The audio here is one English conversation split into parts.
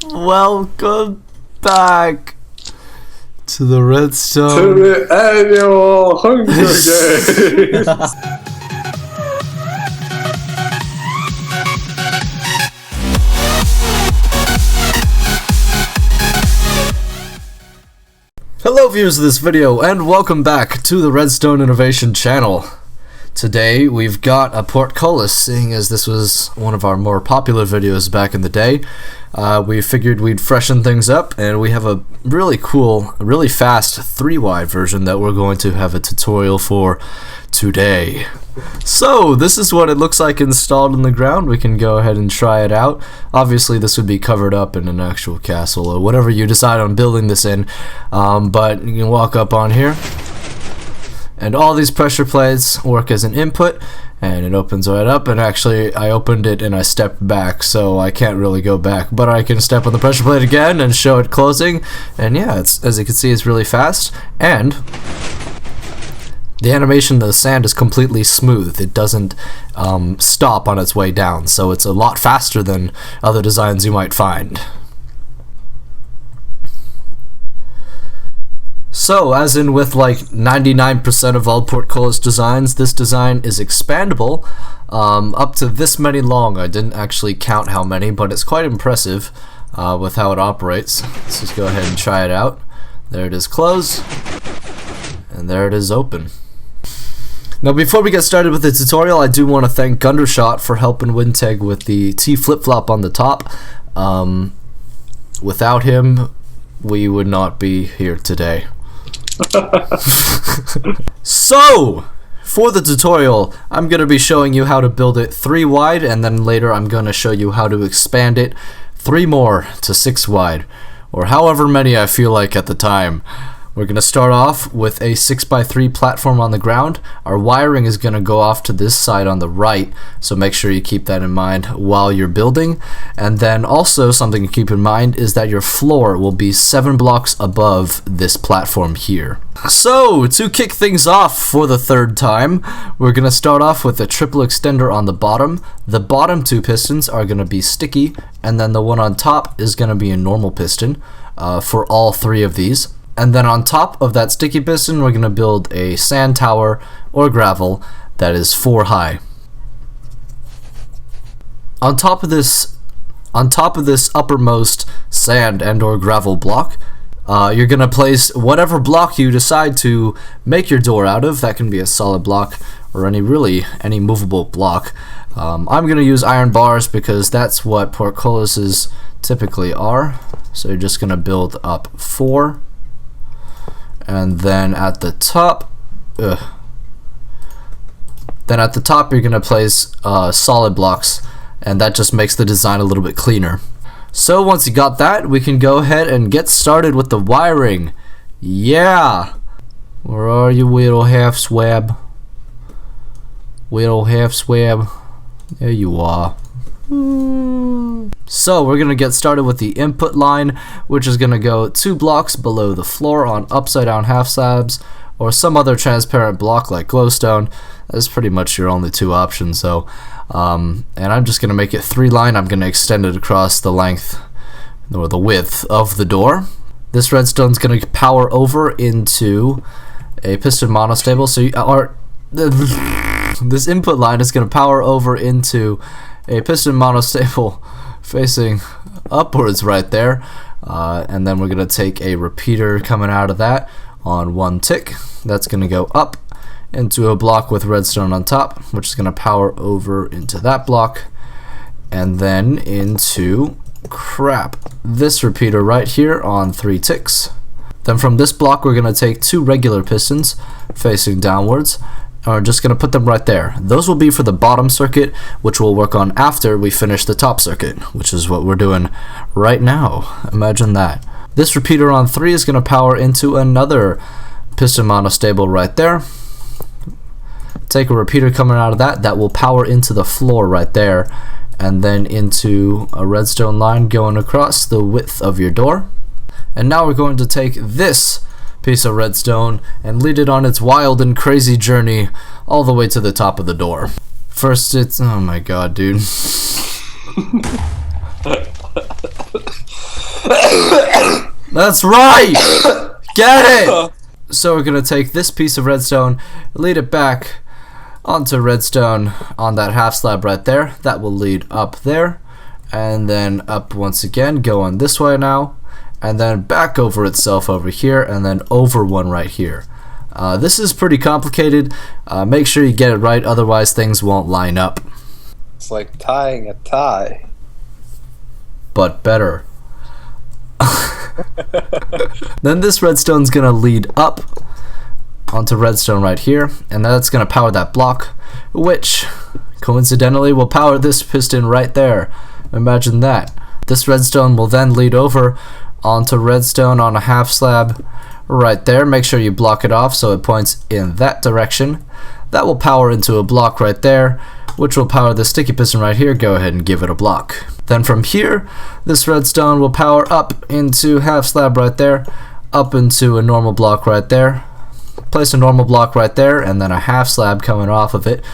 Welcome back to the Redstone. To the annual Hunger Games. Hello viewers of this video and welcome back to the Redstone Innovation channel. Today we've got a Portcullis, seeing as this was one of our more popular videos back in the day. We figured we'd freshen things up, and we have a really cool, really fast 3-wide version that we're going to have a tutorial for today. So this is what it looks like installed in the ground. We can go ahead and try it out. Obviously this would be covered up in an actual castle or whatever you decide on building this in, but you can walk up on here. And all these pressure plates work as an input, and it opens right up. And actually I opened it and I stepped back, so I can't really go back, but I can step on the pressure plate again and show it closing. And yeah, it's, as you can see, it's really fast, and the animation of the sand is completely smooth. It doesn't stop on its way down, so it's a lot faster than other designs you might find. So, as in with like 99% of all Portcullis designs, this design is expandable up to this many long. I didn't actually count how many, but it's quite impressive with how it operates. Let's just go ahead and try it out. There it is, close, and there it is, open. Now before we get started with the tutorial, I do want to thank Gundershot for helping Winteg with the T flip-flop on the top. Without him, we would not be here today. So, for the tutorial, I'm going to be showing you how to build it 3 wide, and then later I'm going to show you how to expand it 3 more to 6 wide, or however many I feel like at the time. We're going to start off with a 6x3 platform on the ground. Our wiring is going to go off to this side on the right, so make sure you keep that in mind while you're building. And then also something to keep in mind is that your floor will be 7 blocks above this platform here. So, to kick things off for the 3rd time, we're going to start off with a triple extender on the bottom. The bottom 2 pistons are going to be sticky, and then the one on top is going to be a normal piston for all 3 of these. And then on top of that sticky piston, we're going to build a sand tower or gravel that is 4 high. On top of this uppermost sand and or gravel block, you're going to place whatever block you decide to make your door out of. That can be a solid block or any movable block. I'm going to use iron bars because that's what portcullises typically are. So you're just going to build up 4. And then at the top, you're going to place solid blocks, and that just makes the design a little bit cleaner. So once you got that, we can go ahead and get started with the wiring. Yeah! Where are you, little half swab? Little half swab. There you are. So we're gonna get started with the input line, which is gonna go 2 blocks below the floor on upside down half slabs or some other transparent block like glowstone. That's pretty much your only 2 options though. And I'm just gonna make it 3 line. I'm gonna extend it across the length or the width of the door. This redstone's gonna power over into a piston monostable, this input line is gonna power over into a piston monostable facing upwards right there, and then we're going to take a repeater coming out of that on 1 tick. That's going to go up into a block with redstone on top, which is going to power over into that block, and then into this repeater right here on 3 ticks. Then from this block we're going to take 2 regular pistons facing downwards. We're just going to put them right there. Those will be for the bottom circuit, which we'll work on after we finish the top circuit, which is what we're doing right now. Imagine that. This repeater on 3 is going to power into another piston monostable right there. Take a repeater coming out of that will power into the floor right there, and then into a redstone line going across the width of your door. And now we're going to take this piece of redstone and lead it on its wild and crazy journey all the way to the top of the door. First it's, oh my god, dude. That's right! Get it! So we're going to take this piece of redstone, lead it back onto redstone on that half slab right there. That will lead up there, and then up once again, go on this way now, and then back over itself over here, and then over one right here. This is pretty complicated. Make sure you get it right, otherwise things won't line up. It's like tying a tie. But better. Then this redstone's gonna lead up onto redstone right here, and that's gonna power that block, which coincidentally will power this piston right there. Imagine that. This redstone will then lead over onto redstone on a half slab right there. Make sure you block it off so it points in that direction. That will power into a block right there, which will power the sticky piston right here. Go ahead and give it a block. Then from here, this redstone will power up into half slab right there, up into a normal block right there. Place a normal block right there, and then a half slab coming off of it.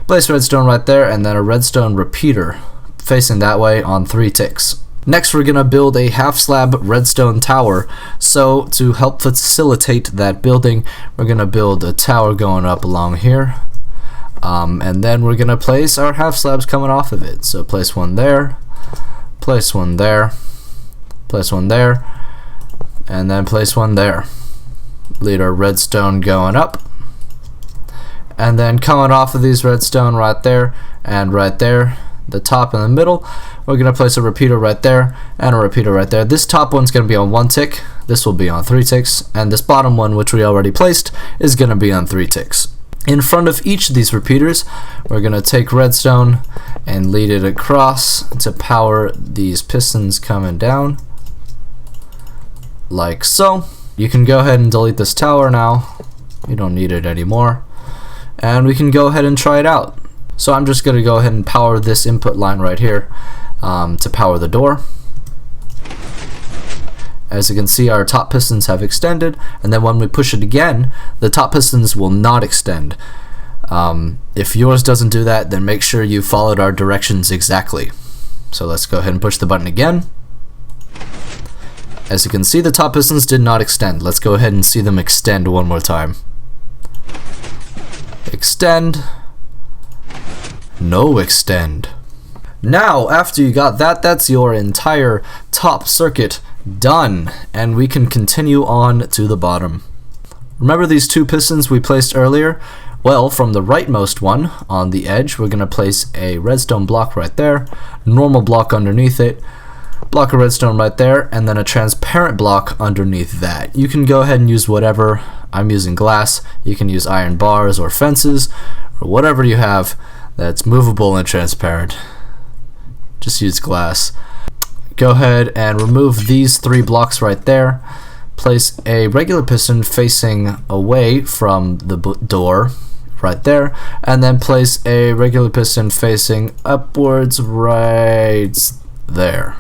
Place redstone right there, and then a redstone repeater facing that way on 3 ticks. Next, we're gonna build a half slab redstone tower. So to help facilitate that building, we're gonna build a tower going up along here. And then we're gonna place our half slabs coming off of it. So place one there, place one there, place one there, and then place one there. Lead our redstone going up, and then coming off of these redstone right there and right there, the top in the middle, we're gonna place a repeater right there and a repeater right there. This top one's gonna be on 1 tick, this will be on 3 ticks, and this bottom one, which we already placed, is gonna be on 3 ticks. In front of each of these repeaters, we're gonna take redstone and lead it across to power these pistons coming down, like so. You can go ahead and delete this tower now, you don't need it anymore, and we can go ahead and try it out. So I'm just gonna go ahead and power this input line right here to power the door. As you can see, our top pistons have extended, and then when we push it again, the top pistons will not extend. If yours doesn't do that, then make sure you followed our directions exactly. So let's go ahead and push the button again. As you can see, the top pistons did not extend. Let's go ahead and see them extend one more time. Extend. No extend. Now, after you got that, that's your entire top circuit done, and we can continue on to the bottom. Remember these 2 pistons we placed earlier? Well, from the rightmost one on the edge, we're gonna place a redstone block right there, normal block underneath it, block of redstone right there, and then a transparent block underneath that. You can go ahead and use whatever. I'm using glass. You can use iron bars or fences or whatever you have that's movable and transparent. Just use glass. Go ahead and remove these 3 blocks right there. Place a regular piston facing away from the door right there, and then place a regular piston facing upwards right there.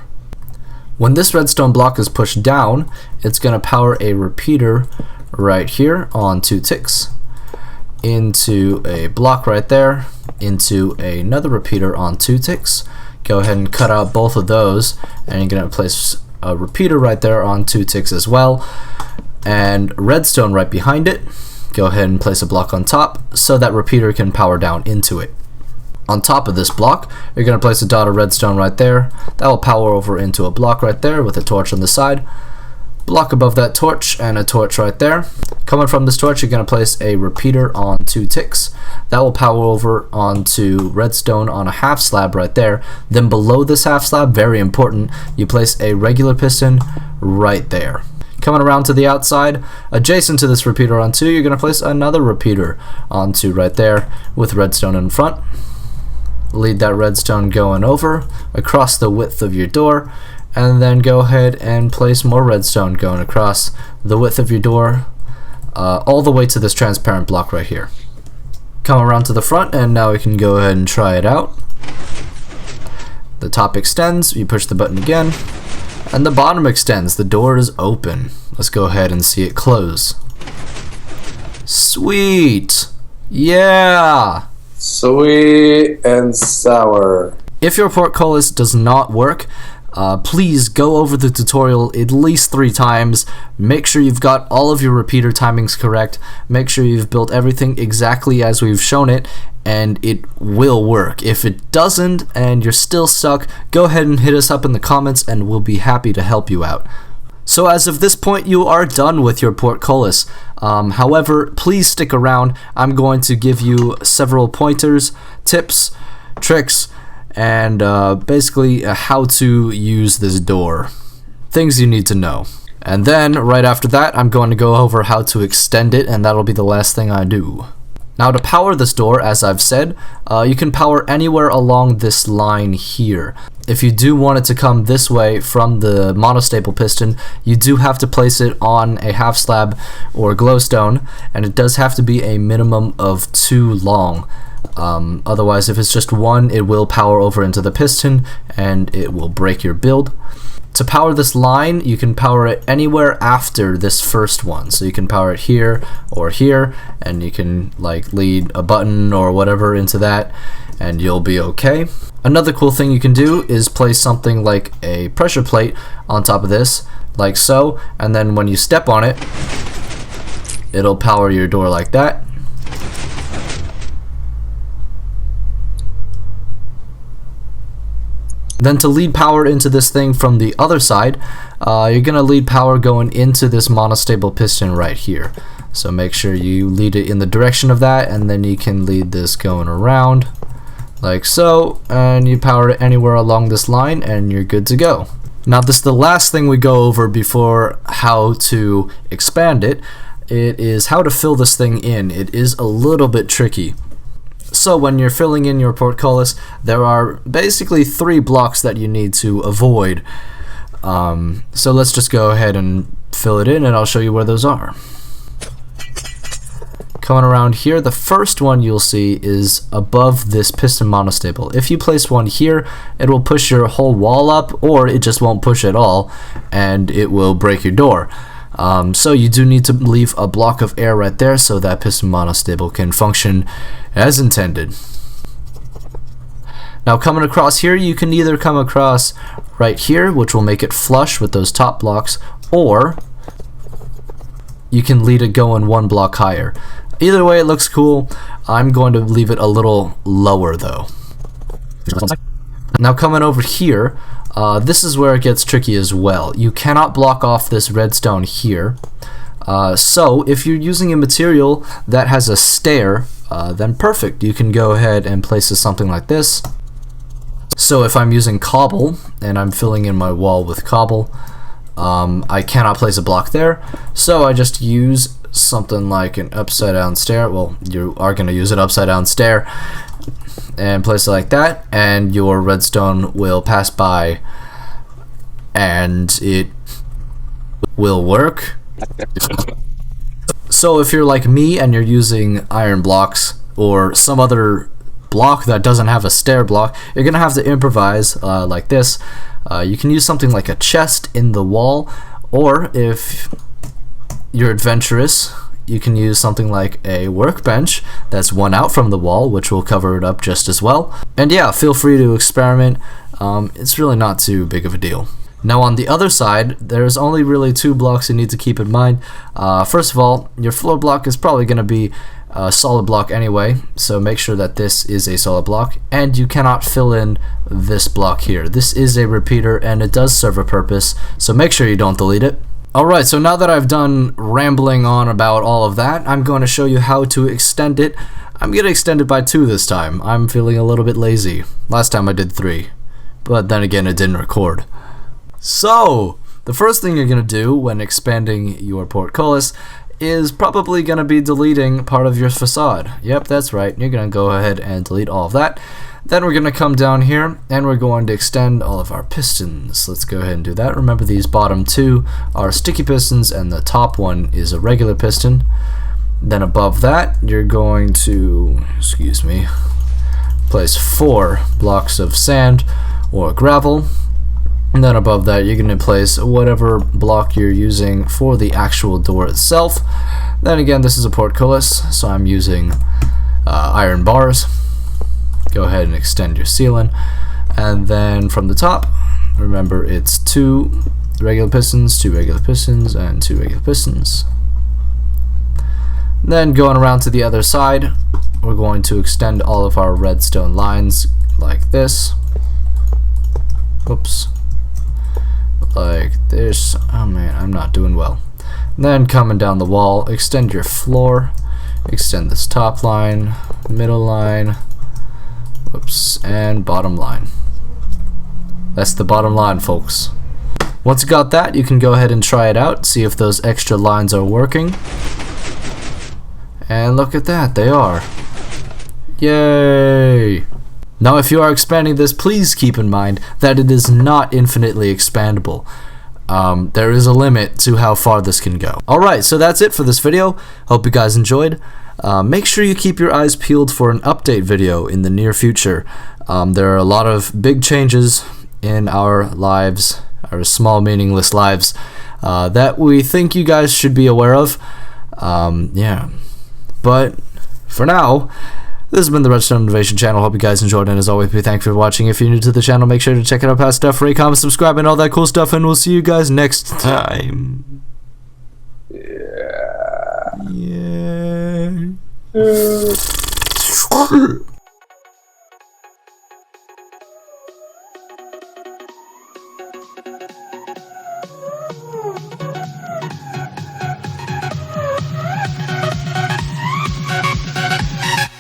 When this redstone block is pushed down, it's going to power a repeater right here on 2 ticks, into a block right there, into another repeater on 2 ticks. Go ahead and cut out both of those, and you're going to place a repeater right there on 2 ticks as well, and redstone right behind it. Go ahead and place a block on top so that repeater can power down into it. On top of this block, you're going to place a dot of redstone right there. That will power over into a block right there with a torch on the side. Block above that torch and a torch right there. Coming from this torch, you're going to place a repeater on 2 ticks. That will power over onto redstone on a half slab right there. Then below this half slab, very important, you place a regular piston right there. Coming around to the outside, adjacent to this repeater on 2, you're going to place another repeater on 2 right there with redstone in front. Lead that redstone going over across the width of your door, and then go ahead and place more redstone going across the width of your door all the way to this transparent block right here. Come around to the front, and now we can go ahead and try it out. The top extends, you push the button again, and the bottom extends. The door is open. Let's go ahead and see it close. Sweet! Yeah! Sweet and sour. If your portcullis does not work, please go over the tutorial at least 3 times. Make sure you've got all of your repeater timings correct. Make sure you've built everything exactly as we've shown it, and it will work. If it doesn't and you're still stuck, go ahead and hit us up in the comments and we'll be happy to help you out. So as of this point, you are done with your portcullis. However, please stick around. I'm going to give you several pointers, tips, tricks, and basically how to use this door. Things you need to know. And then, right after that, I'm going to go over how to extend it, and that'll be the last thing I do. Now, to power this door, as I've said, you can power anywhere along this line here. If you do want it to come this way from the monostable piston, you do have to place it on a half slab or glowstone, and it does have to be a minimum of 2 long. Otherwise, if it's just 1, it will power over into the piston and it will break your build. To power this line, you can power it anywhere after this first one. So you can power it here or here, and you can like lead a button or whatever into that, and you'll be okay. Another cool thing you can do is place something like a pressure plate on top of this, like so, and then when you step on it, it'll power your door like that. Then to lead power into this thing from the other side, you're going to lead power going into this monostable piston right here. So make sure you lead it in the direction of that, and then you can lead this going around like so, and you power it anywhere along this line and you're good to go. Now this is the last thing we go over before how to expand it. It is how to fill this thing in. It is a little bit tricky. So when you're filling in your portcullis, there are basically 3 blocks that you need to avoid. So let's just go ahead and fill it in, and I'll show you where those are. Coming around here, the first one you'll see is above this piston monostable. If you place one here, it will push your whole wall up, or it just won't push at all, and it will break your door. So you do need to leave a block of air right there so that piston monostable can function as intended. Now coming across here, you can either come across right here, which will make it flush with those top blocks, or you can lead it going 1 block higher. Either way, it looks cool. I'm going to leave it a little lower though. Now coming over here, this is where it gets tricky as well. You cannot block off this redstone here. So if you're using a material that has a stair, then perfect. You can go ahead and place something like this. So if I'm using cobble and I'm filling in my wall with cobble, I cannot place a block there. So I just use something like an upside down stair. Well, you are going to use an upside down stair, and place it like that, and your redstone will pass by and it will work. So if you're like me and you're using iron blocks or some other block that doesn't have a stair block, you're gonna have to improvise like this. You can use something like a chest in the wall, or if you're adventurous, you can use something like a workbench that's 1 out from the wall, which will cover it up just as well. And yeah, feel free to experiment. It's really not too big of a deal. Now on the other side, there's only really 2 blocks you need to keep in mind. First of all, your floor block is probably going to be a solid block anyway, so make sure that this is a solid block, and you cannot fill in this block here. This is a repeater and it does serve a purpose, so make sure you don't delete it. Alright, so now that I've done rambling on about all of that, I'm going to show you how to extend it. I'm going to extend it by 2 this time. I'm feeling a little bit lazy. Last time I did 3, but then again it didn't record. So, the first thing you're going to do when expanding your portcullis is probably going to be deleting part of your facade. Yep, that's right. You're going to go ahead and delete all of that. Then we're going to come down here and we're going to extend all of our pistons. Let's go ahead and do that. Remember, these bottom 2 are sticky pistons and the top one is a regular piston. Then above that, you're going to, place 4 blocks of sand or gravel. And then above that, you're going to place whatever block you're using for the actual door itself. Then again, this is a portcullis, so I'm using iron bars. Go ahead and extend your ceiling. And then from the top, remember it's 2 regular pistons, 2 regular pistons, and 2 regular pistons. Then going around to the other side, we're going to extend all of our redstone lines like this. Oops. Like this. Oh man, I'm not doing well. Then coming down the wall, extend your floor, extend this top line, middle line, whoops, and bottom line. That's the bottom line, folks. Once you got that, you can go ahead and try it out, see if those extra lines are working. And look at that, they are. Yay! Now if you are expanding this, please keep in mind that it is not infinitely expandable. There is a limit to how far this can go. Alright, so that's it for this video. Hope you guys enjoyed. Make sure you keep your eyes peeled for an update video in the near future. There are a lot of big changes in our lives, our small meaningless lives, that we think you guys should be aware of. Yeah. But for now, this has been the RedstoneInnovation channel. Hope you guys enjoyed, and as always, be thankful for watching. If you're new to the channel, make sure to check out our past stuff, rate, comment, subscribe, and all that cool stuff, and we'll see you guys next time. Yeah.